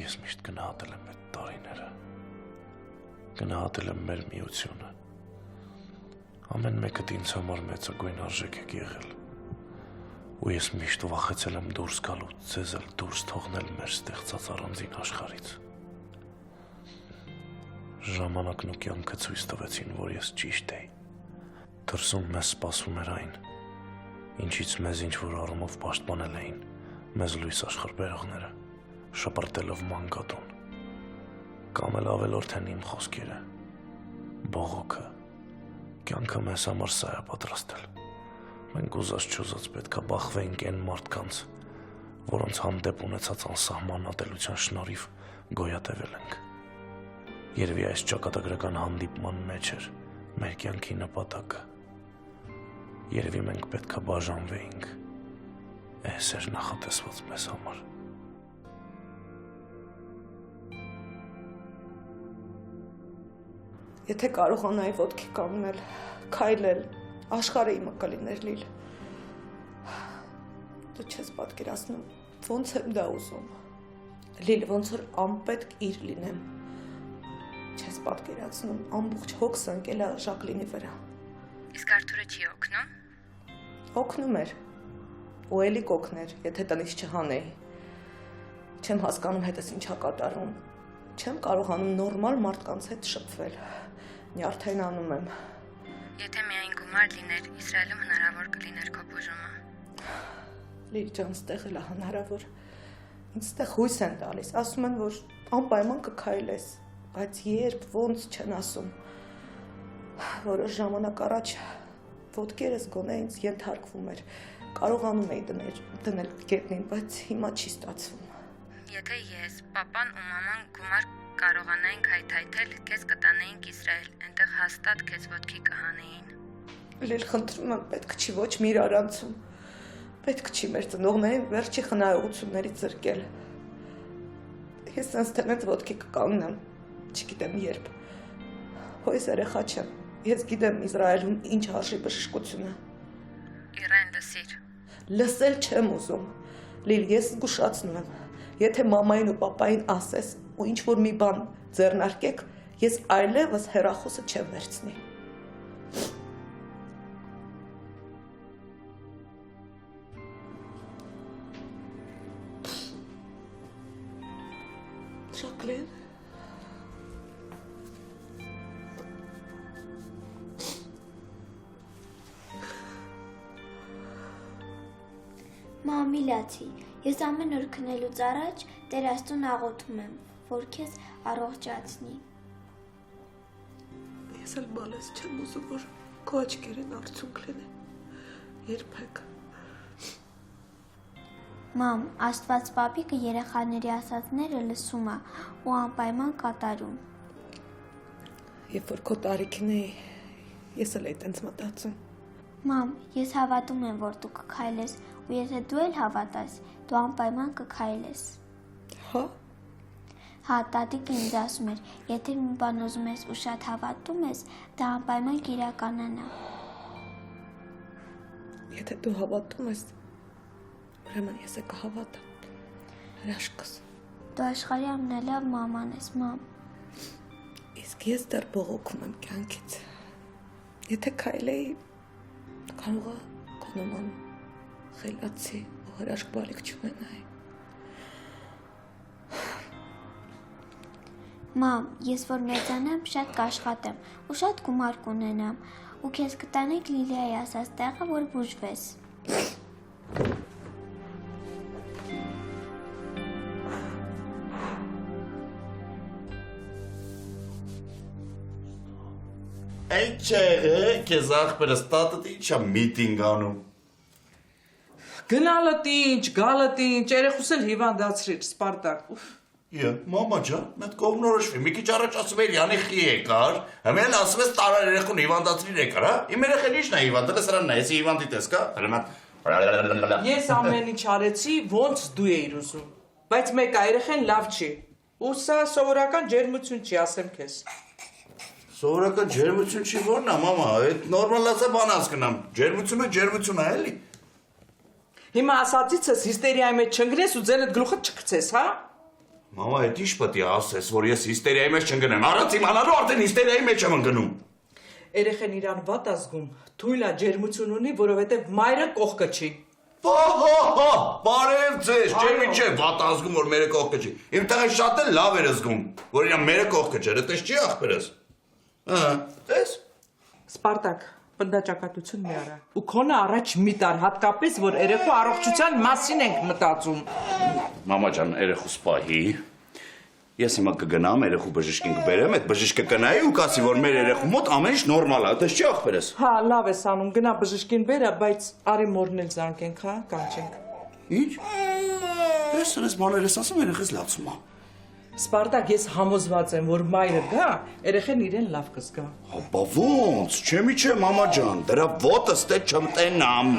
Ես միշտ գնահատել եմ այդ տարիները, գնահատել եմ մեր միությունը, ամեն մեկդ ինձ համար մեծագույն արժեք եք եղել, ու ես միշտ վախեցել եմ դուրս գալու, ձեզ էլ դուրս թողնել մեր ստեղծած առանձին աշխարհից։ Ժամանակն ու կյանքը ցույց տվեցին, որ ես ճիշտ էի, դրսում մեզ սպասում էր այն, ինչից մեզ ինչ-որ առումով պաշտպանել էին մեզ լույս աշխարհ բերողները, շպրտելով մանկատուն, կամ էլ ավելորդ են իմ խոսքերը, բողոքը, կյանքը մեզ համար սա է պատրաստել, մենք ուզած-չուզած պետք է բախվեինք այն մարդկանց, որոնց հանդեպ ունեցած անսահման ատելության շնորհիվ գոյատևել ենք, երևի այս ճակատագրական հանդիպման մեջ էր մեր կյանքի նպատակը, երևի մենք պետք է բաժանվեինք, Էս էր նախատեսված մեզ համար։ Եթե կարողանայի ոտքի կանգնել, քայլել, աշխարհը իմը կլիներ Լիլ։ Դու չես պատկերացնում, ոնց եմ դա ուզում։ Լիլ, ոնց որ անպետք իր լինեմ։ Չես պատկերացնում, ամբողջ հոգս ընկել է Ժակլինի վրա։ Իսկ Արթուրը չի օգնում։ Օգնում էր։ Ու էլի կօգներ, եթե տնից չհանեի։ Չեմ հասկանում հետս ինչա կատարում։ Չեմ կարողանում նորմալ մարդկանց հետ շփվել։ Նյարդայնանում եմ։ Եթե միայն գումար լիներ, Իսրայելում հնարավոր կլիներ քո բուժումը։ Լիլ ջան, ստեղ էլ է հնարավոր։ Ինձ ստեղ հույս են տալիս, ասում են, որ անպայման կքայլես, բայց երբ ոնց չեն ասում։ Որոշ ժամանակ առաջ ոտքերս գոնե ինձ ենթարկվում էր։ Կարողանում էի դնել գետնին, բայց հիմա չի ստացվում։ Եթե ես, պապան ու մաման գումար կարողանայինք հայթայթել, քեզ կտանեինք Իսրայել, այնտեղ հաստատ քեզ ոտքի կհանեին։ Լիլ, խնդրում եմ, պետք չի ոչ մի իրարանցում։ Պետք չի մեր ծնողներին վերջի խնայողություններից զրկել։ Ես sense տենց ոտքի կկանգնեմ, չգիտեմ երբ։ Հույս երեխա չեմ։ Ես գիտեմ Իսրայելում ինչ արժի բժշկությունը։ Իրեն լսիր։ Լսել չեմ ուզում։ Լիլ, ես զգուշացնում եմ։ Եթե մամային ու պապային ասես ու ինչ-որ մի բան ձեռնարկեք, ես այլևս հեռախոսը չեմ վերցնի։ Ժակլին։ Մամի լացի, ես ամեն օր քնելուց առաջ Տեր Աստծուն աղոթում եմ, որ քեզ առողջացնի։ Ես էլ բալես չեմ ուզում, որ քո աչքերին արցունք լինեն, երբեք։ Մամ, Աստված պապիկը երեխաների ասածները լսում է ու անպայման կատարում։ Երբ որ քո տարիքին էի, ես էլ էի տենց մտածում։ Մամ, ես հավատում եմ, որ դու կքայլես, ու եթե դու էլ հավատաս, դու անպայման կքայլես։ Հա։ Հա, տատիկը ինձ ասում էր, եթե մի բան ուզում ես ու շատ հավատում ես, դա անպայման կիրականանա։ Եթե դու հավատում ես, ուրեմն ես էլ կհավատամ։ Հրաշքս։ Դու աշխարհի ամենալավ մաման ես, մամ։ Իսկ ես դեռ բողոքում եմ կյանքից։ Եթե քայլեի, կարող է քո նման խելացի ու հրաշք բալիկ չունենայի։ Մամ, ես որ մեծանամ, շատ կաշխատեմ ու շատ գումար կունենամ ու քեզ կտանենք Լիլիայի ասած տեղը, որ բուժվես։ Այն չէ, քեզ ախպերս տատդ ինչա միտինգ անում։ Գնալդ ինչ, գալդ ինչ, երեխուս էլ հիվանդացրիր, Սպարտակ։ Մամա ջան, մետ կողմնորոշվի, մի քիչ առաջ ասում էր Յանի խի եկար, հիմա էլ ասում ես տարար երեխուն հիվանդացրիր եկար, հա։ Իմ երեխան ի՞նչն է հիվանդել, սրանն է, ես հիվանդի տես կա։ Ես ամեն ինչ արեցի, ոնց դու էիր ուզում, բայց մեկ երեխան լավ չի։ Ու սա սովորական ջերմություն չի, ասեմ քեզ։ Սովորական ջերմություն չի, որն է, մամա, այդ նորմալացա բան հասկնամ։ Ջերմություն է, էլի։ Հիմա ասածիցս հիստերիայի մեջ չընկնես ու ձենդ գլուխը չգցես, հա։ Մամա, այդ ինչ պետք է ասես, որ ես հիստերիայի մեջ չընկնեմ։ Առանց իմանալու արդեն հիստերիայի մեջ եմ ընկնում։ Երեխեն իրան վատ ազգում, թույլա ջերմություն ունի, որովհետև մայրը կողքը չի։ Բարև ձեզ, չէ՞ ինչ է վատ ազգում, որ մերը կողքը չի։ Իմ տեղը շատ էլ լավ էր զգում, որ իրան մերը կողքը չէր, այդպես չի ախպերս։ Տես։ Սպարտակ, պնդաճակատություն մի արա։ Ու քոնը առաջ մի տար, հատկապես, որ երեխու առողջության մասին ենք մտածում։ Մամա ջան, երեխուս պահի։ Ես հիմա կգնամ, երեխու բժիշկին կբերեմ, այդ բժիշկը կնայի ու կասի, որ մեր երեխու մոտ ամեն ինչ նորմալ է, այդպես չի ախպերս։ Հա, լավ ես անում, գնա բժիշկին բերա, բայց արի մորն էլ զանգենք, հա, կանչենք։ Ինչ։ Ես սրես բաներ ես ասում, երեխես լացում է։ Սպարտակ, ես համոզված եմ, որ մայրը գա, երեխեն իրեն լավ կզգա։ Բա ոնց, չեմի չէ, մամա ջան, դրա ոտս դե չմտենամ։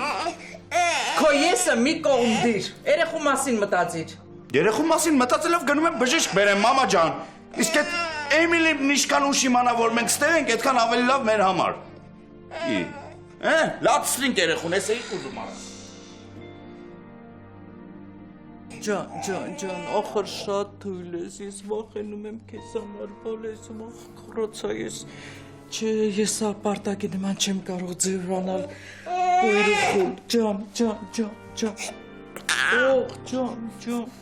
Քո եսը մի կողմ դիր, երեխու մասին մտածիր։ Երեխու մասին մտածելով գնում եմ բժիշկ բերեմ, մամա ջան։ Իսկ այդ Էմիլի նիշկան ուշ իմանա, որ մենք ստեղ ենք, այդքան ավելի լավ մեր համար։ Լացրինք երեխուն, ես էի ուզում արա։ Ջան, ախր շատ թույլ ես, ես վախենում եմ քեզ համար, բալես, խռացա ես, չէ, ես ապարտակի նման չեմ կարող ձևանալ, ու երեխուն, ջան, օղ, ջան։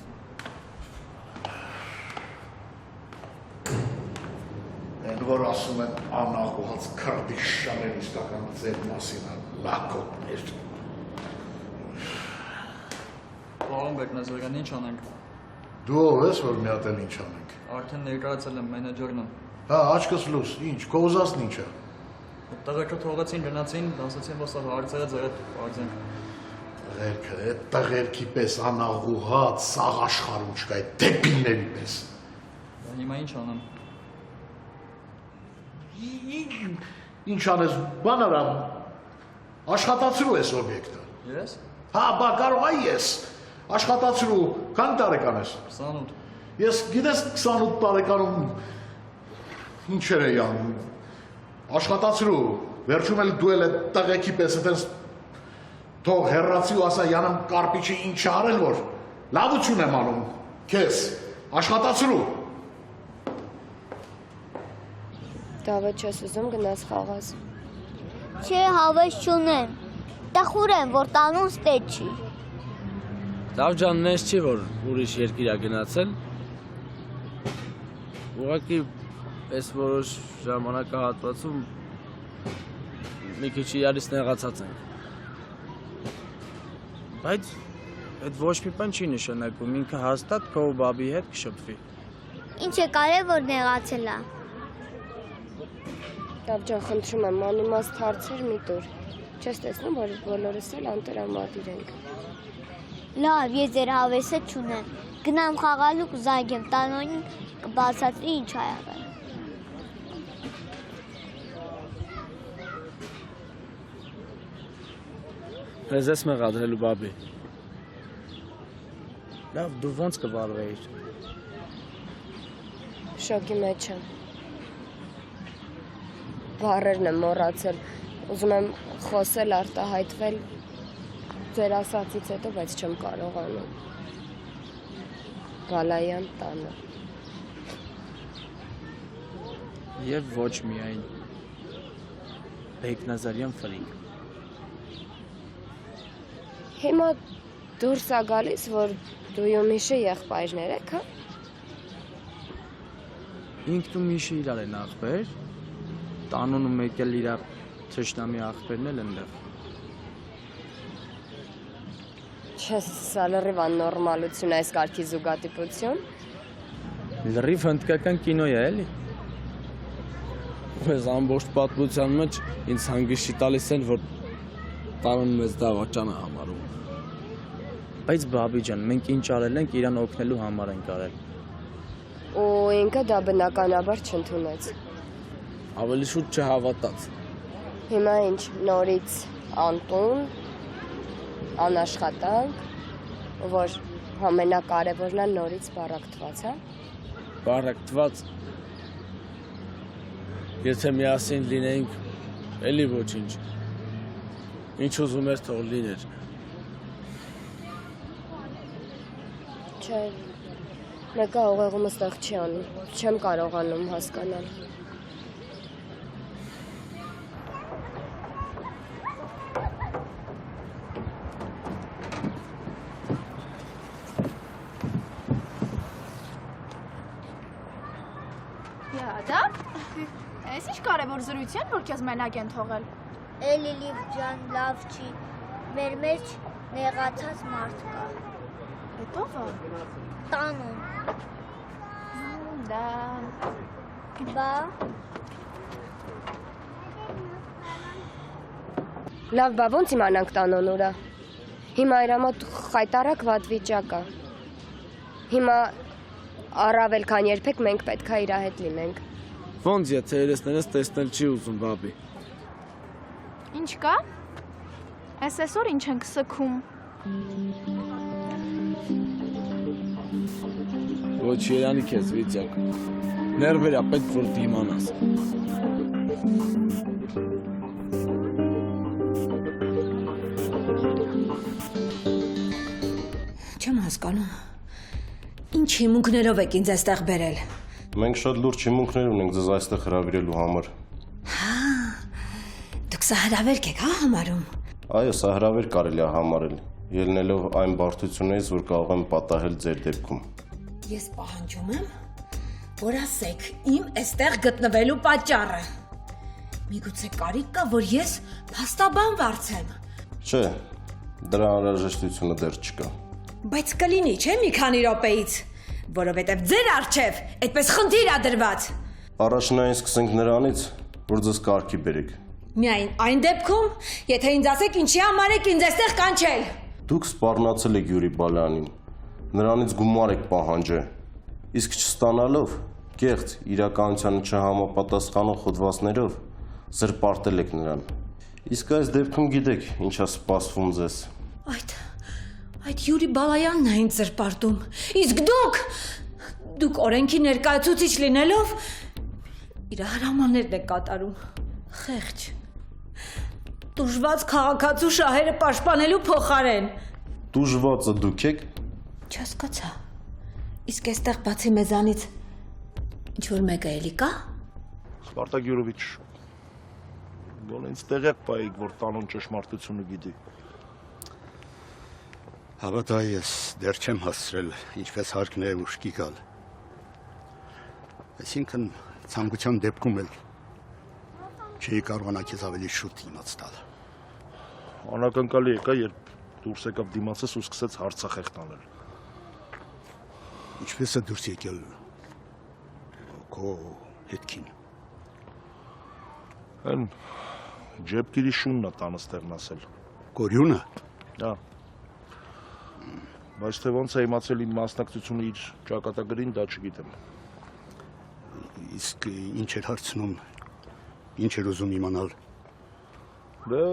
Են որ ասում են անաղուհաց քրդիշաներ իսկական ձեր մասին են լակոտներ։ Պարոն Բեկնազարյան, ինչ անենք։ Դու ով ես, որ մի հատ էլ ինչ անենք։ Արդեն ներկայացել եմ մենեջերն եմ։ Հա, աչքս լույս, ինչ, քո ուզածն ինչ է։ Տղերքը թողեցին, գնացին, ասացին, որ սա հարցերը ձեր հետ բարձենք։ Տղերքը, այդ տղերքի պես անաղուհաց, սաղ աշխարհում չկա, այդ դեպիլների պես։ Հիմա ինչ անեմ։ Ինչ անես, բան արա, աշխատացրու ես օբյեկտը։ Ես։ Հա, բա կարող այ ես, աշխատացրու, քանի տարեկան ես։ 28։ Ես գիտես 28 տարեկանում ինչեր էի անում, աշխատացրու, վերջում էլ դու էլ այդ տղեկի պես այդպես թող հեռացի ու ասա Յանամ Կարպիչի ինչ արել, որ լավություն եմ անում, քեզ, աշխատացրու։ Դավեթ չես ուզում գնաս խաղաս։ Չէ, հավես չունեմ, տխուր եմ, որ տանուն ստե չի։ Լավ ջան, նես չի, որ ուրիշ երկիր է գնացել։ Ուղղակի այս որոշ ժամանակահատվածում մի քիչ իրարից նեղացած ենք։ Բայց այդ ոչ մի բան չի նշանակում, ինքը հաստատ քո ու բաբի հետ կշփվի։ Ինչ է կարևոր նեղացել է։ Լավ ջան, խնդրում եմ, անիմաստ հարցեր մի տուր։ Չես տեսնում, որ բոլորս էլ անտրամադիր ենք։ Լավ, ես ձեր հավեսը չունեմ։ Գնամ խաղալու կզանգեմ, տանոնին կբացատրի ինչ ա եղել։ Ես ես մեղադրելու բաբի։ Լավ, դու ոնց կվարվեիր։ Շոկի մեջ եմ։ Բառերն եմ մոռացել, ուզում եմ խոսել, արտահայտվել ձեր ասածից հետո, բայց չեմ կարողանում։ Գալայան տանը։ Եվ ոչ միայն Բեկնազարյան ֆրիկ։ Հիմա դուրս է գալիս, որ դու ու Միշը եղբայրներ եք, հա։ Ինքն ու Միշը իրար են ախպեր, տանուն ու մեկ էլ իրար թշնամի ախպերն էլ ընդեղ։ Չես սա լրիվ աննորմալություն այս կարգի զուգատիպություն։ Լրիվ հնդկական կինո է, էլի։ Ես ամբողջ պատմության մեջ ինձ հանգիստ տալիս են, որ տանուն մեզ դավաճան է համարում։ Բայց բաբի ջան, մենք ինչ արել ենք, իրան օգնելու համար ենք արել։ Ու ինքը դա բնականաբար չընդունեց։ Ավելի շուտ չհավատաց։ Հիմա ինչ, նորից անտուն, անաշխատանք, որ ամենակարևորն է նորից բարակտված, հա։ Բարակտված։ Եթե միասին լինեինք, էլի ոչինչ։ Ինչ ուզում ես թող լիներ։ Չէ, Մեկը ուղեղումս տեղ չի անում, չեմ կարողանում հասկանալ։ Յադա, ես ինչ կարևոր զրույց են, որ քեզ մենակ են թողել։ Էլի լիվ ջան, լավ չի, մեր մեջ նեղացած մարդ կա։ Հետո ո՞վ։ Տանում։ Դա։ Բա։ Լավ, բա ոնց իմանանք տանոն ուրա։ Հիմա իր մոտ խայտարակ վատ վիճակ է։ Հիմա առավել քան երբեք մենք պետք է իր հետ լինենք։ Ոնց եթե երեսներս տեսնել չի ուզում, բաբի։ Ինչ կա։ Այսօր ինչ ենք սքում։ Ոչ Երանի քեզ վիճակ։ Ներվերա պետք որ դիմանաս։ Չեմ հասկանում։ Ինչ հիմունքներով եք ինձ այստեղ բերել։ Մենք շատ լուրջ հիմունքներ ունենք ձեզ այստեղ հրավիրելու համար։ Դուք սա հրավերք եք, հա, համարում։ Այո, սա հրավեր կարելի է համարել, ելնելով այն բարդություններից, որ կարող եմ պատահել ձեր դեպքում։ Ես պահանջում եմ, որ ասեք իմ այստեղ գտնվելու պատճառը։ Միգուցե կարիք կա, որ ես փաստաբան վարձեմ։ Չէ, դրա անհրաժեշտությունը դեռ չկա։ Բայց կլինի, չէ՞ մի քանի րոպեից, որովհետև ձեր առջև այդպես խնդիր ա դրված։ Առաջնային սկսենք նրանից, որ ձեզ կարգի բերեք։ Միայն այն դեպքում, եթե ինձ ասեք ինչի համար եք ինձ այստեղ կանչել։ Դուք սպառնացել եք Յուրի Բալյանին, նրանից գումար եք պահանջել, իսկ չստանալով, կեղծ իրականությանը չհամապատասխանող հոդվածներով զրպարտել եք նրան։ Իսկ այս դեպքում գիտեք, ինչ է սպասվում ձեզ։ Այդ Յուրի Բալայանն է ինձ զրպարտում, իսկ դուք օրենքի ներկայացուցիչ լինելով իր հրամաններն եք կատարում, խեղճ, տուժված քաղաքացու շահերը պաշտպանելու փոխարեն։ Տուժվածը դուք եք։ Չհասկացա, իսկ այստեղ բացի մեզանից ինչ-որ մեկը էլի կա։ Սպարտակ Յուրովիչ, գոնե ինձ տեղյակ պայեք, որ տանոն ճշմարտությունը գիտի։ Հավատա ես դեռ չեմ հասցրել ինչպես հարկն է ուշքի գալ։ Այսինքն ցանկության դեպքում էլ չի կարողանա քեզ ավելի շուտ իմաց տալ։ Անակնկալի եկա, երբ դուրս եկավ դիմացս ու սկսեց հարցախեղ տանել։ Ինչպես է դուրս եկել քո հետքին։ Այն ջեպկիրի շունն է տանս տեղն ասել։ Կորյունը։ Դա։ Բայց թե ոնց է իմացել իմ մասնակցությունը իր ճակատագրին, դա չգիտեմ։ Իսկ ինչ էր հարցնում, ինչ էր ուզում իմանալ։ Դե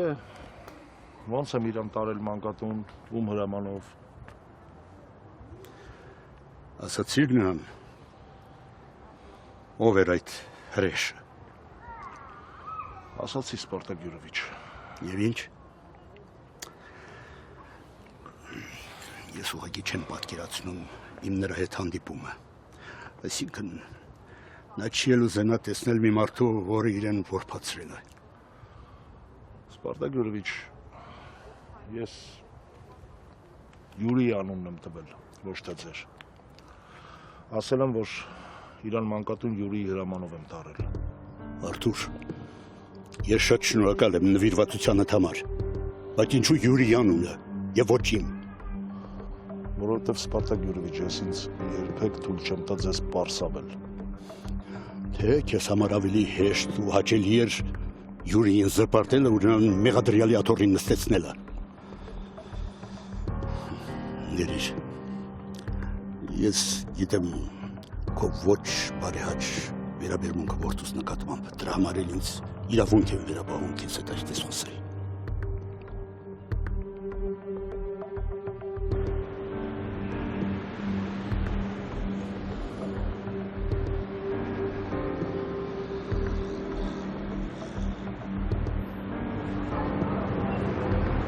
ոնց եմ իրան տարել մանկատուն, ում հրամանով։ Ասացիր նրան, ով էր այդ հրեշը։ Ասացի Սպարտակ Յուրովիչ։ Եվ ինչ։ Ես ուղղակի չեմ պատկերացնում իմ նրա հետ հանդիպումը։ Այսինքն նա չի էլ ուզենա տեսնել մի մարդու, որը իրեն որբացրել է։ Սպարտակ Յուրովիչ, ես Յուրիի անունն եմ տվել, ոչ թե ձեր։ Ասել եմ, որ իրան մանկատուն Յուրիի հրամանով եմ տարել։ Արթուր, ես շատ շնորհակալ եմ նվիրվածությանդ համար, բայց ինչու Յուրիի անունը եւ ոչ իմ։ Որովհետև Սպարտակ Յուրովիչ, ես ինձ երբեք թույլ չեմ տա ձեզ պարսավել։ Թե քեզ համար ավելի հեշտ ու հաճելի էր Յուրիին զրպարտելը ու նրան մեղադրյալի աթոռին նստեցնելը։ Ներիր, ես գիտեմ քո ոչ բարեհաճ վերաբերմունքը որդուս նկատմամբ, դրա համար էլ ինձ իրավունք եմ վերաբաղում քեզ հետ այդպես խոսել։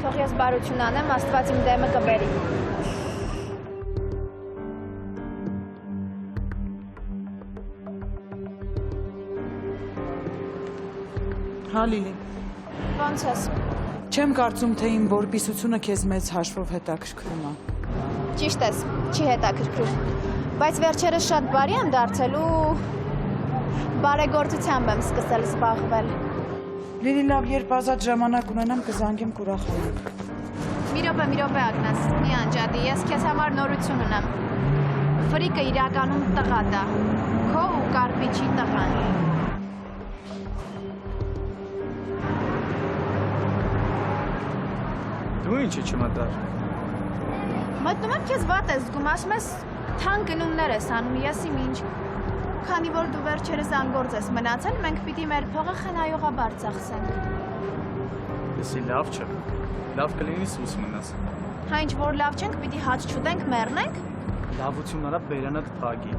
Թող ես բարություն անեմ, Աստված իմ դեմը կբերի։ Հա Լիլի։ Ոնց ես։ Չեմ կարծում, թե իմ որպիսությունը քեզ մեծ հաշվով հետաքրքրում է։ Ճիշտ ես, չի հետաքրքրում։ Բայց վերջերս շատ բարի եմ դարձել ու բարեգործությամբ եմ սկսել զբաղվել։ Լիլի լավ, երբ ազատ ժամանակ ունենամ, կզանգեմ կուրախանամ։ Մի րոպե Ագնես, մի անջատի, ես քեզ համար նորություն ունեմ։ Ֆրիկը իրականում տղա դա, քո ու Կարպիչի տղան։ Դու ինչի չմտար։ Մտնում եմ քեզ վատ ես զգում, ասում ես թանկ գնումներ ես անում, ես իմ ինչ։ Քանի որ դու վերջերս անգործ ես մնացել, մենք պիտի մեր փողը խնայողաբար ծախսենք։ Եսի լավ չեմ։ Լավ կլինի սուս մնաս։ Հա ինչ որ լավ չենք, պիտի հաց չուտենք, մեռնենք։ Լավություն արա բերանդ փագի։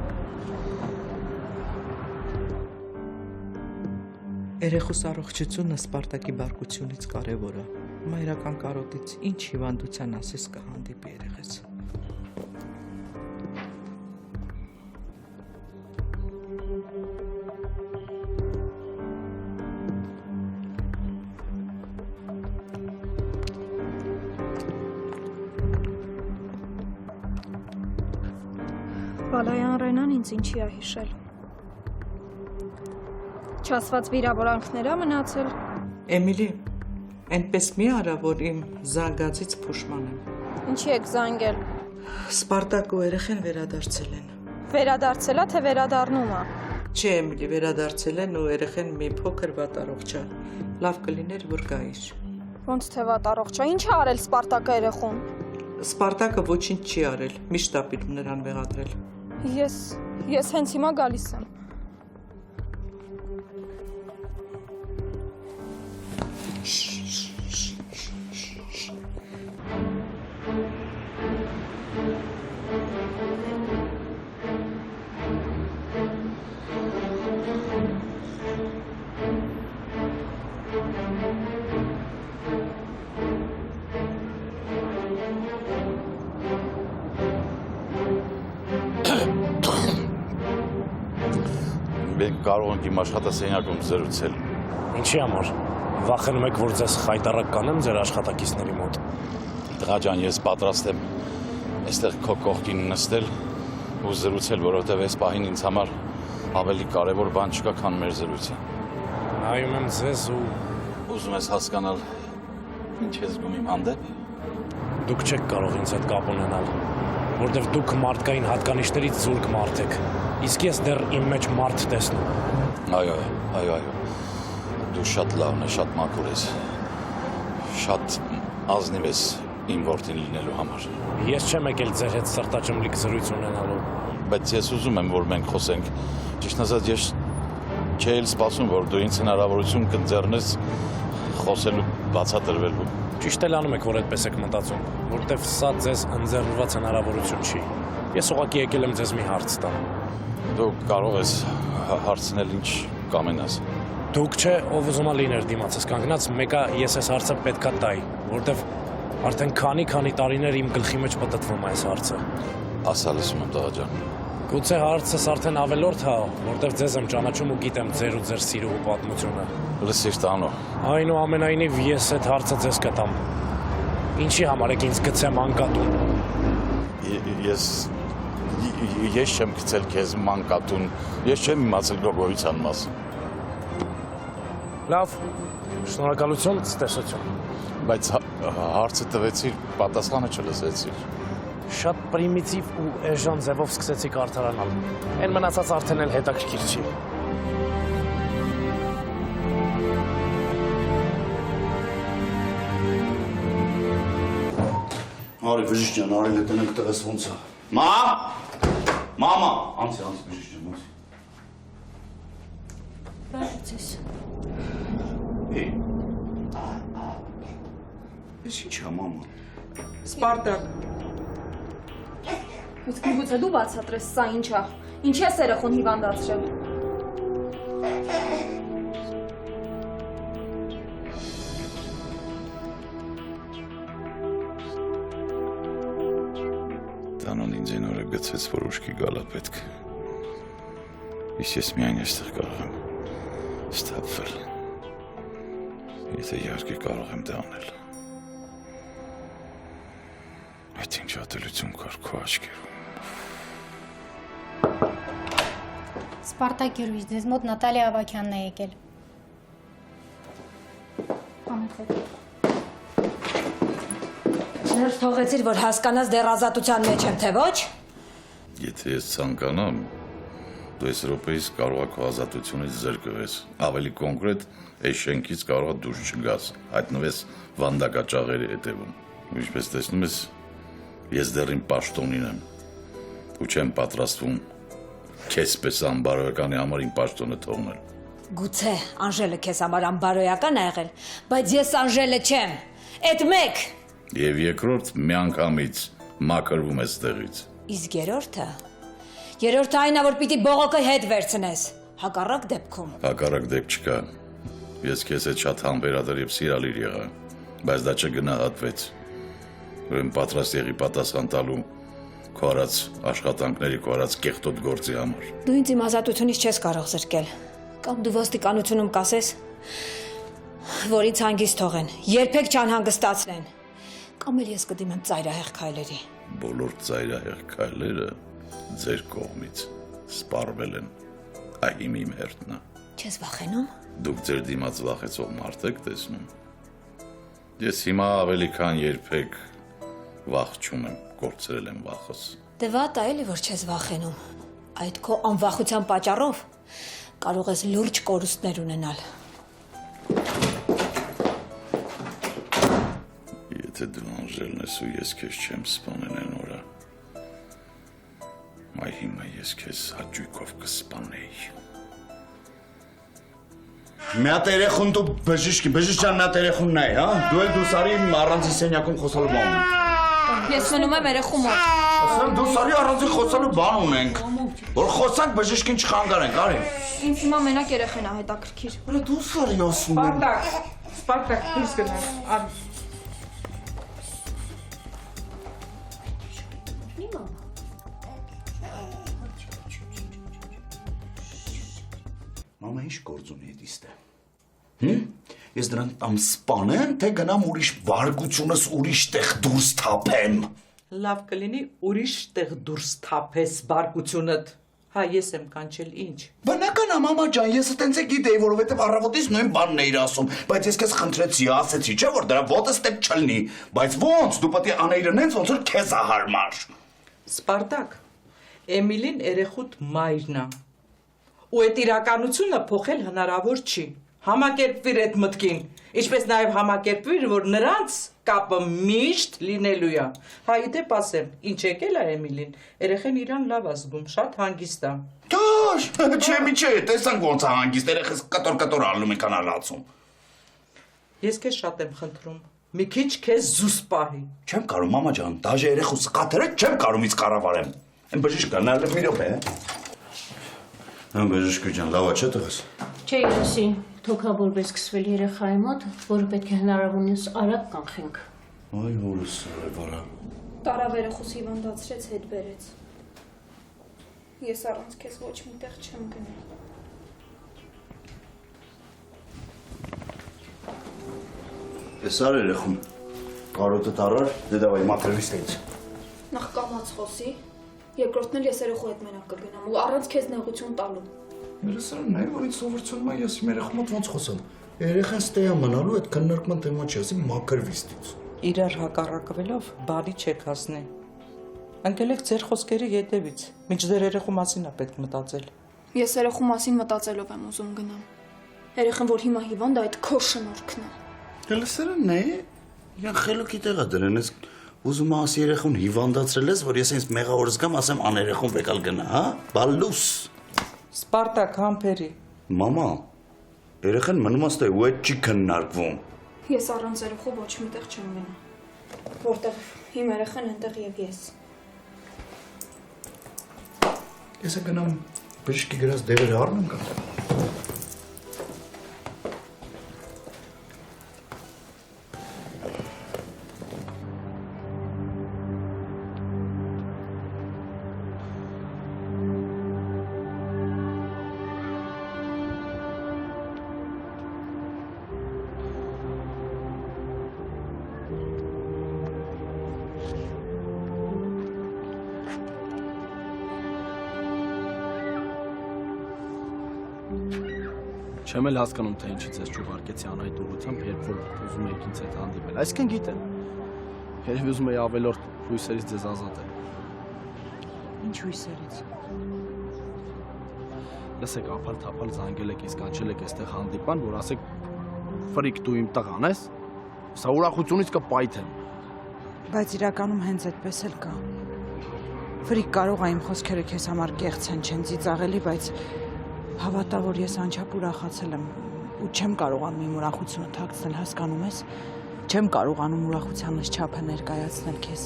Երեխուս առողջությունը Սպարտակի բարկությունից կարևոր է։ Մայրական կարոտից ինչ հիվանդության ասես կհանդիպի երեխես։ Բալայան Ռենան ինձ ինչի է հիշել։ Չասված վիրավորանքներ ա մնացել։ Էմիլի, այնպես մի արա, որ իմ զանգածից փոշմանեմ։ Ինչի եք զանգել։ Սպարտակ ու երեխեն վերադարձել են։ Վերադարձել ա, թե վերադառնում ա։ Չէ, Էմիլի, վերադարձել են ու երեխեն մի փոքր վատառողջ է։ Լավ կլիներ, որ գայիր։ Ոնց թե վատառողջ ա, ինչ ա արել Սպարտակը երեխուն։ Սպարտակը ոչինչ չի արել, միշտ ա պիտում նրան մեղադրել։ Ես հենց հիմա գալիս եմ։ Մենք կարող ենք իմ աշխատասենյակում զրուցել։ Ինչի համար։ Վախենում եք, որ ձեզ խայտարակ կանեմ ձեր աշխատակիցների մոտ։ Տղա ջան, ես պատրաստ եմ այստեղ քո կողքին նստել ու զրուցել, որովհետև այս պահին ինձ համար ավելի կարևոր բան չկա, քան մեր զրույցը։ Նայում եմ ձեզ ու ուզում ես հասկանալ ինչ ես զգում իմ հանդեպ։ Դուք չեք կարող ինձ հետ կապ ունենալ, որտեղ դուք մարդկային հատկանիշներից զուրկ մարդ եք, իսկ ես դեռ իմ մեջ մարդ տեսնում։ Այո։ Դու շատ լավն ես, շատ մաքուր ես։ Շատ ազնիվ ես իմ որդին լինելու համար։ Ես չեմ եկել ձեր հետ սրտաճմլիկ զրույց ունենալու։ Բայց ես ուզում եմ, որ մենք խոսենք։ Ճիշտն ասած, ես չէի սպասում, որ դու ինձ հնարավորություն կընձեռնես խոսելու, բացատրվելու։ Ճիշտ էլ անում եք, որ այդպես եք մտածում, որտեվ սա ձեզ ընձեռնված հնարավորություն չի։ Ես ուղղակի եկել եմ ձեզ մի հարց տալ։ Դու կարող ես հարցնել ինչ կամենաս։ Դուք չէ, ով ուզում է լիներ դիմացս կանգնած, մեկը ես այս հարցը պետքա տայի, որտեվ արդեն քանի տարիներ իմ գլխի մեջ պտտվում է այս հարցը։ Ասա լսում եմ տղա ջան։ Գուցե հարցս արդեն ավելորդ է, որտեվ ձեզ եմ ճանաչում ու գիտեմ ձեր ու ձեր սիրուհու պատմությունը։ Լսիր տանո։ Այնուամենայնիվ ես այդ հարցը ձեզ կտամ։ Ինչի համար եք ինձ գցեմ անկատուն։ Ես չեմ գցել քեզ մանկատուն։ Ես չեմ իմացել քո գոյության մասին։ Լավ, շնորհակալություն, ցտեսություն։ Բայց հարցը տվեցիր, պատասխանը չլսեցիր։ Շատ պրիմիտիվ ու էժան ձևով սկսեցիք արդարանալ։ Այն մնացած արդեն էլ հետաքրքիր չի։ Արի բժիշկ ջան, արի լտնենք տղես ոնց է։ Մամա, անցի բժիշկ ջան, անցի։ Բարձես։ Ես ինչ է, մամա։ Սպարտակ։ Իսկ միգուցե դու բացատրես սա ինչ է։ Ինչ ես երեխուն հիվանդացրել։ Տանոն ինձ այն օրը գցեց, որ ուշքի գալա պետք։ Իսկ ես միայն այստեղ կարող եմ սթափվել։ Եթե իհարկե կարող եմ դա անել։ Այդ ինչ ատելություն կար քո աչքերում։ Սպարտակ Գյուրիչ, ձեզ մոտ Նատալիա Ավագյանն է եկել։ Ներս թողեցիր, որ հասկանաս դեռ ազատության մեջ եմ, թե ոչ։ Եթե ես ցանկանամ, դու այս րոպեից կարող ես քո ազատությունից զրկվես։ Ավելի կոնկրետ, այս շենքից կարող ես դուրս չգաս, հայտնվես վանդակաճաղերի հետևում։ Ու ինչպես տեսնում ես, ես դեռ իմ պաշտոնին եմ ու չեմ պատրաստվում քեզ պես անբարոյականի համար իմ պաշտոնը թողնել։ Գուցե Անժելը քեզ համար անբարոյական է եղել, բայց ես Անժելը չեմ։ Այդ մեկ։ Եվ երկրորդ միանգամից մաքրվում ես տեղից։ Իսկ երրորդը այն է, որ պիտի բողոքը հետ վերցնես։ Հակառակ դեպքում։ Հակառակ դեպք չկա։ Ես քեզ հետ շատ համբերատար եւ սիրալիր եղա, բայց դա չգնահատվեց։ Ուրեմն պատրաստ եղի պատասխան տալու քո արած աշխատանքների, քո արած կեղտոտ գործի համար։ Դու ինձ իմ ազատությունից չես կարող զրկել։ Կամ դու ոստիկանությունում կասես, որ ինձ հանգիստ թողեն, երբեք չանհանգստացնեն։ Կամ էլ ես կդիմեմ ծայրահեղ քայլերի։ Բոլոր ծայրահեղ քայլերը ձեր կողմից սպառվել են։ Այ իմ հերթն է։ Չես վախենում։ Դուք ձեր դիմաց վախեցող մարդ եք տեսնում։ Ես հիմա ավելի քան երբեք վախճում եմ, կորցրել եմ վախս։ Դե վատ է էլի, որ չես վախենում։ Այդ քո անվախության պատճառով կարող ես լուրջ կորուստներ ունենալ։ Եթե դու Անժելն ես ու ես քեզ չեմ սպանել այն օրը, այ հիմա ես քեզ հաճույքով կսպանեի։ Մի հատ երեխուն դու բժիշկան մի հատ երեխուն նայ, հա? Դու էլ դուսարի առանձին սենյակում խոսալու բան ունենք։ Ես մնում եմ երեխու մոտ։ Ասեմ դուսարի առանձին խոսալու բան ունենք, որ խոսանք բժիշկին չխանգարենք, արի։ Ինձ հիմա մենակ երեխեն է հետաքրքիր։ Բրա դուսարի ասում եմ։ Սպարտակ, դուրս գնա, արի։ Մամա ինչ գործ ունի այդ իստե։ Ես դրան տամ սպանեմ, թե գնամ ուրիշ վարգությունս ուրիշ տեղ դուրս թափեմ։ Լավ կլինի ուրիշ տեղ դուրս թափես բարկությունդ։ Հա, ես եմ կանչել ինչ։ Բնական է, մամա ջան, ես այտենց է գիտեի, որովհետև առավոտից նույն բանն էիր ասում, բայց ես քեզ խնդրեցի, ասեցի, չէ՞ որ դրա ոտս տեղ չլինի, բայց ոնց դու պետք է անեիր նենց ոնց որ քեզ է հարմար։ Սպարտակ, Էմիլին երեխուտ մայրն է։ Ու այդ իրականությունը փոխել հնարավոր չի։ Համակերպվիր այդ մտքին, ինչպես նաև համակերպվիր, որ նրանց կապը միշտ լինելու է։ Հա, իդեպ ասեմ, ինչ եկել է Էմիլին, երեխեն իրան լավ է զգում, շատ հանգիստ է։ Դաշ, չէ, տեսանք ոնց է հանգիստ, երեխես կտոր ալում են կանալացում։ Ես քեզ շատ եմ խնդրում, մի քիչ քեզ զուս պահի։ Չեմ կարող, մամա ջան, դաժե երեխու սկաթերը չեմ կարող ինձ կառավարեմ։ Այն բժիշկը նայել մի րոպե։ Հա, բժիշկ ջան, լավ է չէ՞ տղաս։ Չէ, լսի, թոքաբորբես սկսվել երեխայի մոտ, որը պետք է հնարավորինս արագ կանխենք։ Այ հորս վարա։ Տարավ երեխուս հիվանդացրեց, հետ բերեց։ Ես առանց քեզ ոչ մի տեղ չեմ գնա։ Եսար երեխուն, կարոտը տարար, դե դավայ մաքրվից տենց։ Նախ կամաց խոսի, երկրորդն էլ ես երեխու հետ մենակ կգնամ ու առանց քեզ նեղություն տալու։ Լսարան նայ, որ ինձ սովորությունում է ես իմ երեխու մոտ ոնց խոսեմ։ Երեխան ստեյա մնալու այդ քննարկման թեմա չի, ասի մաքրվից տից։ Իրար հակառակվելով բարի չեք հասնի։ Ընկել եք ձեր խոսքերի ետևից, մինչդեռ երեխու մասին է պետք մտածել։ Ես երեխու մասին մտածելով եմ ուզում գնամ։ Երեխան, որ հիմա հիվանդ է, այդ քո շնորհքն է։ Լսարան նայ, յան խելոքի տեղա դրեն ես ուզում ասի երեխուն հիվանդացրել ես, որ ես ինձ մեղավոր զգամ, ասեմ աներեխուն եկալ գնա, հա? Բալուս։ Սպարտակ համբերի։ Մամա, երեխան մնում աստ է ու այդ չի քննարկվում։ Ես առանց երեխու ոչ մի տեղ չեմ գնա։ Որտեղ իմ երեխան այնտեղ եւ ես։ Ես գնամ բժշկի գրած դեղերը առնեմ կամ։ Չեմ էլ հասկանում, թե ինչից ես չուղարկեցի անհայտ ուղղությամբ, երբ որ ուզում եք ինձ հետ հանդիպել։ Այսինքն գիտեմ։ Երբ ուզում եի ավելորդ հույսերից ձեզ ազատել։ Ինչ հույսերից։ Լսեք, ափալ-թափալ զանգել եք, իսկ կանչել եք այստեղ հանդիպան, որ ասեք ֆրիկ դու իմ տղան ես։ Սա ուրախությունից կպայթեմ։ Բայց իրականում հենց այդպես էլ կա։ Ֆրիկ կարող է իմ խոսքերը քեզ համար կեղծ են, չեն ծիծաղելի, բայց հավատա, որ ես անչափ ուրախացել եմ ու չեմ կարողանում իմ ուրախությունը թաքցնել, հասկանում ես։ Չեմ կարողանում ուրախությանս չափը ներկայացնել քեզ։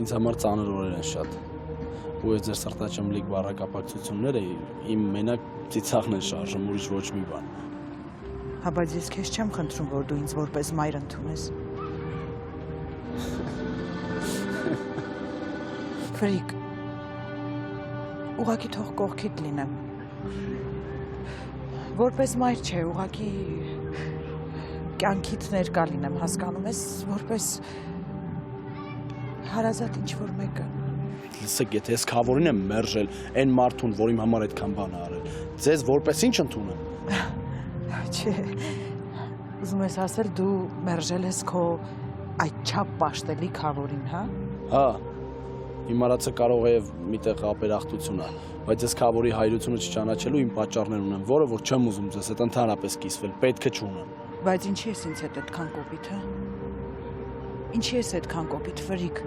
Ինձ համար ծանր օրեր են շատ։ Ու ես ձեր սրտաճմլիկ բառակապակցությունները իմ մենակ ծիծաղն են շարժում, ուրիշ ոչ մի բան։ Հա, բայց ես քեզ չեմ խնդրում, որ դու ինձ որպես մայր ընդունես։ Ֆրիկ, ուղղակի թող կողքիդ լինեմ։ Որպես մայր չէ, ուղղակի կյանքիդ ներկա լինեմ, հասկանում ես, որպես հարազատ ինչ-որ մեկը։ Լսեք, եթե ես քավորին եմ մերժել այն մարդուն, որ իմ համար այդքան բան է արել, ձեզ որպես ինչ ընդունեմ։ Չէ, ուզում ես ասել դու մերժել ես քո այդչափ պաշտելի քավորին, հա։ Հա, իմարացը կարող է մի տեղ ապերախտություն է, բայց ես քավորի հայրությունը չճանաչելու իմ պատճառներ ունեմ, որը որ չեմ ուզում ձեզ հետ ընդհանրապես կիսվել, պետք է չունեմ։ Բայց ինչի ես ինձ հետ այդքան կոպիտ, հա։ Ինչի ես այդքան կոպիտ, Ֆրիկ։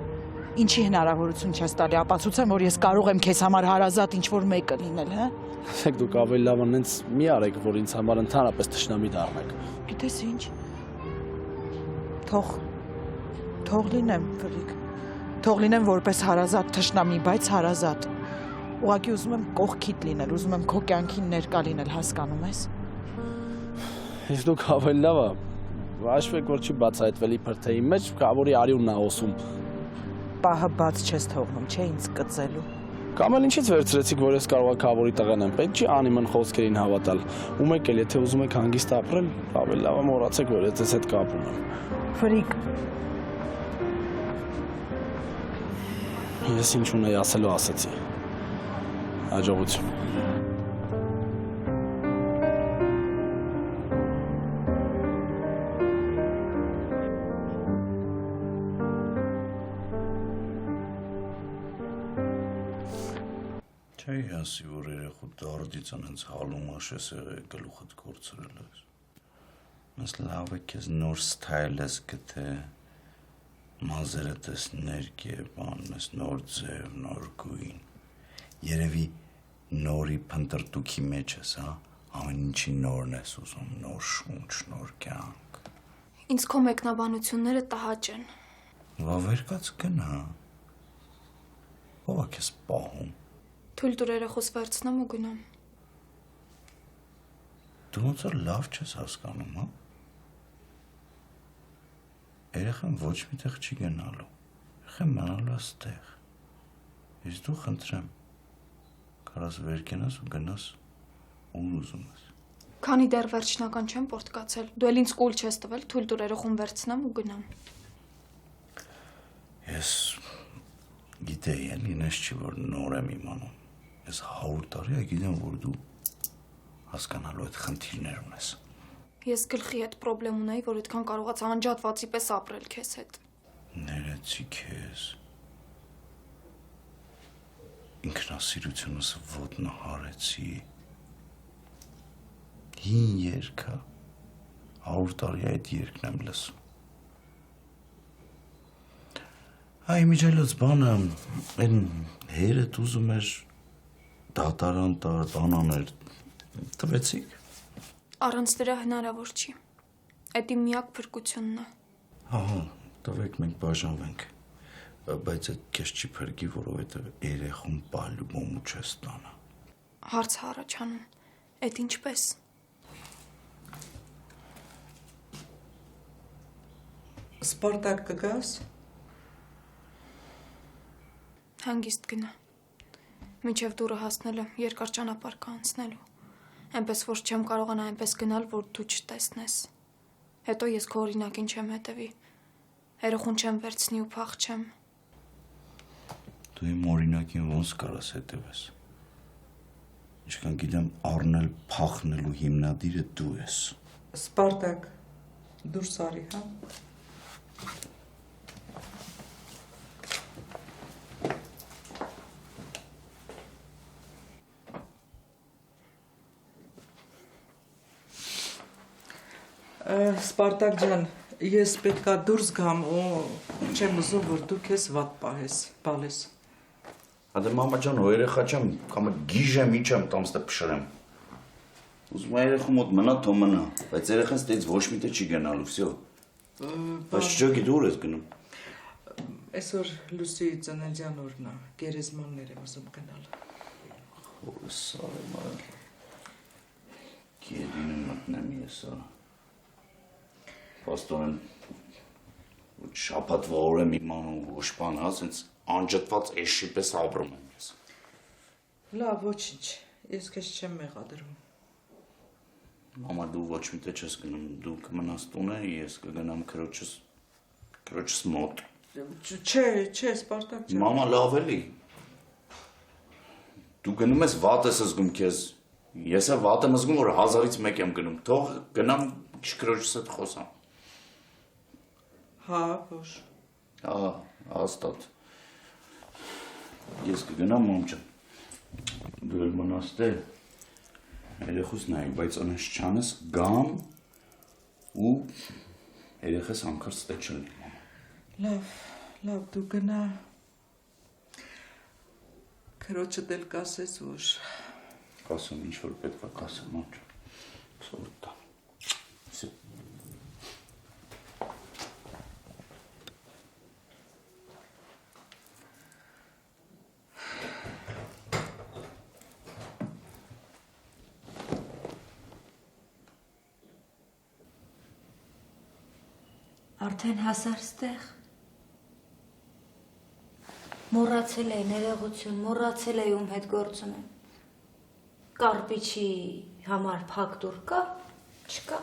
Ինչի հնարավորություն չես տալի ապացուցեմ, որ ես կարող եմ քեզ համար հարազատ ինչ-որ մեկը լինել, հա։ Ասեք դուք ավելի լավ անենց մի արեք, որ ինձ համար ընդհանրապես թշնամի դառնաք։ Գիտես ինչ։ Թող լինեմ, Ֆրիկ։ Թող լինեմ որպես հարազատ թշնամի, բայց հարազատ։ Ուղղակի ուզում եմ կողքիդ լինել, ուզում եմ քո կյանքին ներկա լինել, հասկանում ես։ Ես դուք ավելի լավ է։ Հաշվեք, որ չի բացահայտվել իբր թե իմ մեջ քավորի արյունն է օսում։ Պահը բաց չես թողնում, չէ՞ ինձ կծելու։ Կամ էլ ինչից վերցրեցիք, որ ես կարող եմ քավորի տղան եմ, պետք չի անիմն խոսքերին հավատալ։ Ու մեկ էլ եթե ուզում եք հանգիստ ապրել, ավելի լավ է մոռացեք, որ ես ձեզ հետ կապ ունեմ։ Ֆրիկ։ Ես ինչ ունեի ասելու ասեցի։ Հաջողություն։ Չէի ասի, որ երեխու դարդից անենց հալում աշես եղել գլուխդ կորցրել ես։ Ես լավ է քեզ նոր սթայլ ես գտե, մազերդ ես ներկե, բանն ես նոր ձև, նոր գույն։ Երևի նորի փնտրտուքի մեջ ես, հա, ամեն ինչի նորն ես ուզում, նոր շունչ, նոր կյանք։ Ինձ քո մեկնաբանությունները տհաճ են։ Վավեր կաց գնա։ Ո՞վ է քեզ պահում։ Թույլ տուր երեխուս վերցնեմ ու գնամ։ Դու ոնց որ լավ չես հասկանում, հա։ Երեխան ոչ միտեղ չի գնալու։ Երեխան մնալու է ստեղ։ Իսկ դու խնդրեմ, կարաս վեր կենաս ու գնաս ուր ուզում ես։ Քանի դեռ վերջնական չեմ պորտկացել, դու էլ ինձ կուլ չես տվել, թույլ տուր երեխուն վերցնեմ ու գնամ։ Ես գիտեի էլի, ինձ չի որ նոր եմ իմանում։ Ես 100 տարի է գիտեմ, որ դու հասկանալու այդ խնդիրներ ունես։ Ես գլխի հետ պրոբլեմ ունեի, որ այդքան կարողացա անջատվածի պես ապրել քեզ հետ։ Ներեցի քեզ։ Ինքնասիրությունս ոտնահարեցի։ Հին երգը 100 տարի այդ երգն եմ լսում։ Այ միջելոց բանը, այն հերդ ուզում էր դատարան տար, բանաներ, տվեցիք։ Առանց դրա հնարավոր չի։ Այդ իմ միակ փրկությունն է։ Ահա, տվեք մենք բաժանվենք, բայց այդ քեզ չի փրկի, որովհետև երեխուն պալյուբոմու չես տանա։ Հարց առաջանում, այդ ինչպես։ Սպարտակ կգաս։ Հանգիստ գնա։ Մինչև դուրը հասնելը երկար ճանապարհ կա անցնելու։ Այնպես որ չեմ կարողանա այնպես գնալ, որ դու չտեսնես։ Հետո ես քո օրինակին չեմ հետևի։ Երեխուն չեմ վերցնի ու փախչեմ։ Դու իմ օրինակին ոնց կարաս հետևես։ Ինչքան գիտեմ, առնել փախնելու հիմնադիրը դու ես։ Սպարտակ, դուրս արի, հա։ Սպարտակ ջան, ես պետքա դուրս գամ ու չեմ ուզում, որ դու քեզ վատ պահես։ Հադե մամա ջան, ու երեխա չեմ, կամ գիժեմ, իջեմ, տամստը փշրեմ։ Ուզում եմ երեխու մոտ մնա, թո մնա, բայց երեխան ստեից ոչ մի տեղ չի գնալու, վсё։ Բայց չջոգի դու ուր ես գնում։ Այսօր Լուսիի ծննդյան օրն է, գերեզմաններ եմ ուզում գնալ։ Խորս արեմ արել։ Գերին մտնեմ ես արա։ Պաստորեն շապատվա օր եմ իմանում ոչ բան, հա, սենց անջտված էշի պես ապրում եմ ես։ Լավ, ոչինչ, ես քեզ չեմ մեղադրում։ Մամա, դու ոչ մի տեղ չես գնում, դու կմնաս տունը, ես կգնամ քրոջս մոտ։ Չէ, Սպարտակ ջան։ Մամա, լավ էլի։ Դու գնում ես վատ ես զգում քեզ։ Ես էլ վատ եմ զգում, որ 1000-ից 1 եմ գնում։ Թող գնամ քրոջս հետ խոսամ։ Հա, ոչ։ Ահա, հաստատ։ Ես կգնամ մամ ջան։ Դու էլ մնաս տեղ։ Երեխուս նայ, բայց անես չանես գամ ու երեխես անկարծ տեղ չլինի։ Լավ, դու գնա։ Քրոջդ էլ կասես, որ Կասեմ, ինչ որ պետք է կասեմ, մամ ջան։ Սորտ տա։ Վсё։ Արդեն հասար ստեղ։ Մոռացել էի ներողություն, մոռացել էի ում հետ գործ ունեմ։ Կարպիչի համար փակտուր կա, չկա։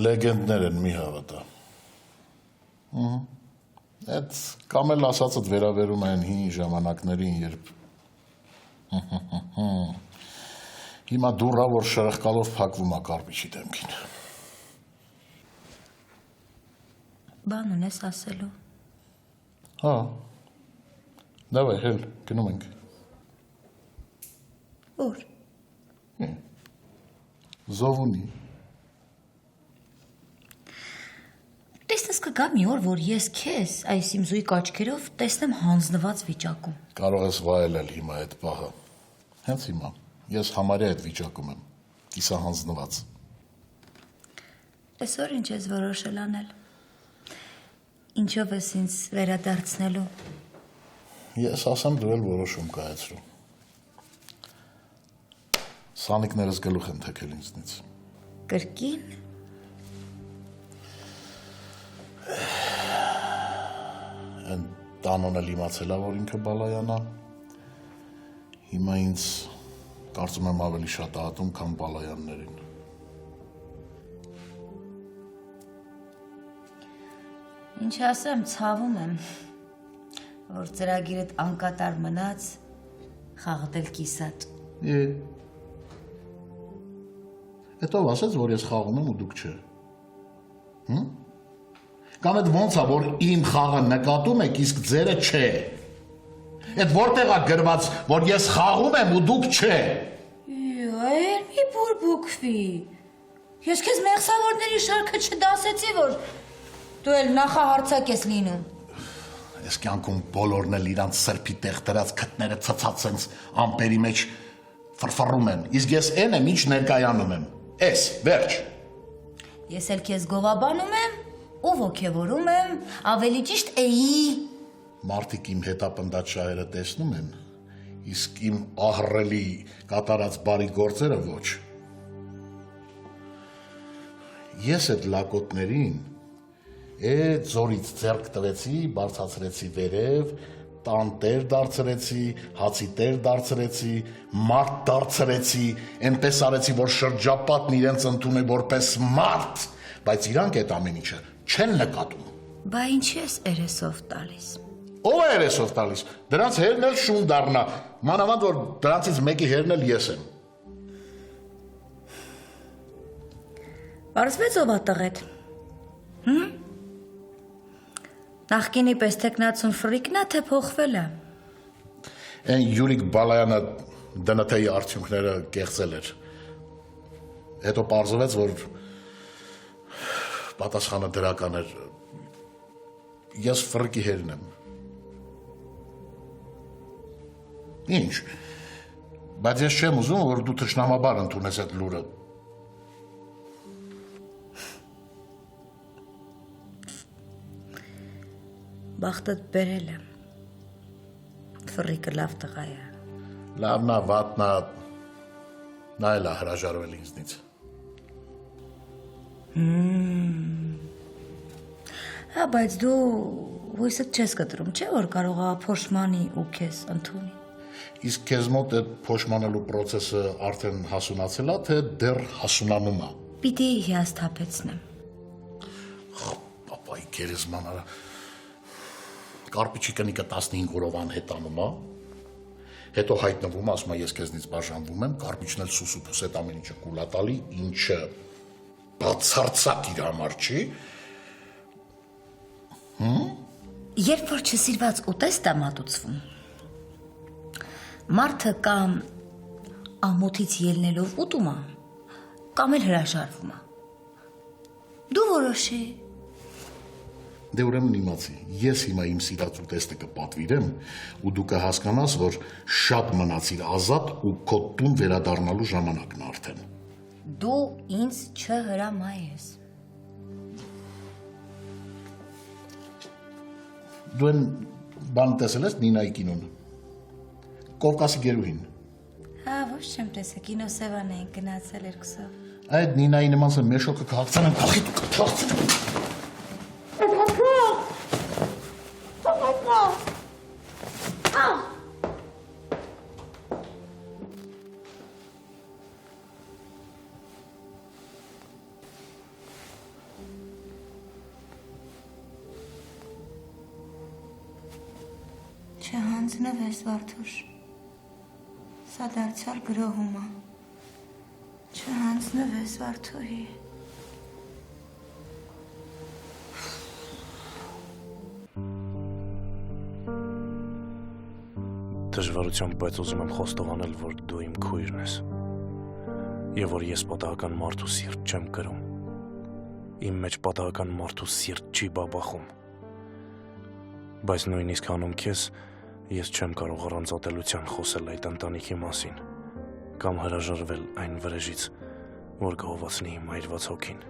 Լեգենդներ են մի հավատա։ Այդ կամ էլ ասածդ վերաբերում են հին ժամանակներին, երբ հիմա դուռա, որ շրխկալով փակվում է կարպիչի դեմքին։ Բան ունես ասելու։ Հա։ Դավայ, հել, գնում ենք։ Ուր։ Զովունի։ Տեսնես կգա մի օր, որ ես քեզ այս իմ զույգ աչքերով տեսնեմ հանձնված վիճակում։ Կարող ես վայելել հիմա այդ պահը։ Հենց հիմա։ Ես համարյա այդ վիճակում եմ։ Կիսահանձնված։ Այսօր ինչ ես որոշել անել։ Ինչով ես ինձ վերադարձնելու։ Ես ասեմ դու էլ որոշում կայացրու։ Սանիկներս գլուխ են թեքել ինձնից։ Կրկին։ Են տանոն էլ իմացելա, որ ինքը բալայանա։ Հիմա ինձ կարծում եմ ավելի շատ ատում, քան բալայաններին։ Ինչ ասեմ, ցավում եմ, որ ծրագիրդ անկատար մնաց, խաղդել կիսատ։ Հետո ասեց, որ ես խաղում եմ ու դուք չէ։ Կամ այդ ոնց է, որ իմ խաղը նկատում եք, իսկ ձերը չէ։ Այդ որտեղ է գրված, որ ես խաղում եմ ու դուք չէ։ Այր մի բուրբուքվի։ Ես քեզ մեղսավորների շարքը չդասեցի, որ դու էլ նախահարցակ ես լինում։ Ես կյանքում բոլորն էլ իրանց սրբի տեղ դրած քթները ցցած սենց ամպերի մեջ ֆրֆռում են, իսկ ես այն եմ, ինչ ներկայանում եմ։ Էս, վերջ։ Ես էլ քեզ գովաբանում եմ ու ոգևորում եմ, ավելի ճիշտ էի։ Մարդիկ իմ հետապնդած շահերը տեսնում են, իսկ իմ ահռելի կատարած բարի գործերը ոչ։ Ես այդ լակոտներին ձորից ձեռք տվեցի, բարձացրեցի վերև, տան տեր դարձրեցի, հացի տեր դարձրեցի, մարդ դարձրեցի, այնպես արեցի, որ շրջապատն իրենց ընդունե որպես մարդ, բայց իրանք այդ ամեն ինչը չեն նկատում։ Բա ինչի ես երեսով տալիս։ Ո՞վ է երեսով տալիս։ Դրանց հերն էլ շուն դառնա, մանավանդ որ դրանցից մեկի հերն էլ ես եմ։ Պարզվեց ով է տղետ։ Նախկինի պես տեխնացուն ֆրիկն է, թե փոխվել է։ Այն Յուրիկ Բալայանը դնթեի արդյունքները կեղծել էր։ Հետո պարզվեց, որ պատասխանը դրական էր։ Ես ֆրիկի հերն եմ։ Ինչ։ Բայց ես չեմ ուզում, որ դու թշնամաբար ընդունես այդ լուրը։ Բախտդ բերել եմ։ Ֆրիկը լավ տղա է։ Լավնա, վատնա, նա էլ է հրաժարվել ինձնից։ Հա, բայց դու հույսդ չես կտրում, չէ՞ որ կարող է փոշմանի ու քեզ ընդունի։ Իսկ քեզ մոտ այդ փոշմանելու process-ը արդեն հասունացել է, թե դեռ հասունանում է։ Պիտի հիասթափեցնեմ։ Պապայի գերեզմանարը Կարպիչի կնիկը 15 օրով անհետանում է, հետո հայտնվում է, ասում է ես քեզնից բաժանվում եմ, Կարպիչն էլ սուսուփուս այդ ամեն ինչը կուլա տալի, ինչը բացարձակ իր համար չի։ Երբ որ չսիրված ուտեստ է մատուցվում, մարդը կամ ամոթից ելնելով ուտում է, կամ էլ հրաժարվում է։ Դու որոշի։ Դե ուրեմն իմացի, ես հիմա իմ սիրած ուտեստը կպատվիրեմ ու դու կհասկանաս, որ շատ մնացիր ազատ ու քո տուն վերադառնալու ժամանակն արդեն։ Դու ինձ չհրամայես։ Դու են բան տեսել ես Նինայի կինոն։ Կովկասի գերուհին։ Հա, ոչ չեմ տեսել, կինոսևան էին գնացել երկուսով։ Այդ Նինայի նման սա մեշոկը քաղցանեմ, կախի դու կթաղցնեմ։ Չհանձնվես, Վարդուշ, սա դարձյալ գրոհում է, չհանձնվես, Վարդուհի։ Դժվարությամբ, բայց ուզում եմ խոստովանել, որ դու իմ քույրն ես, և որ ես պատահական մարդու սիրտ չեմ կրում, իմ մեջ պատահական մարդու սիրտ չի բաբախում, բայց նույնիսկ հանում քեզ, ես չեմ կարող առանց ատելության խոսել այդ ընտանիքի մասին, կամ հրաժարվել այն վրեժից, որ կհովացնի իմ այրված հոգին։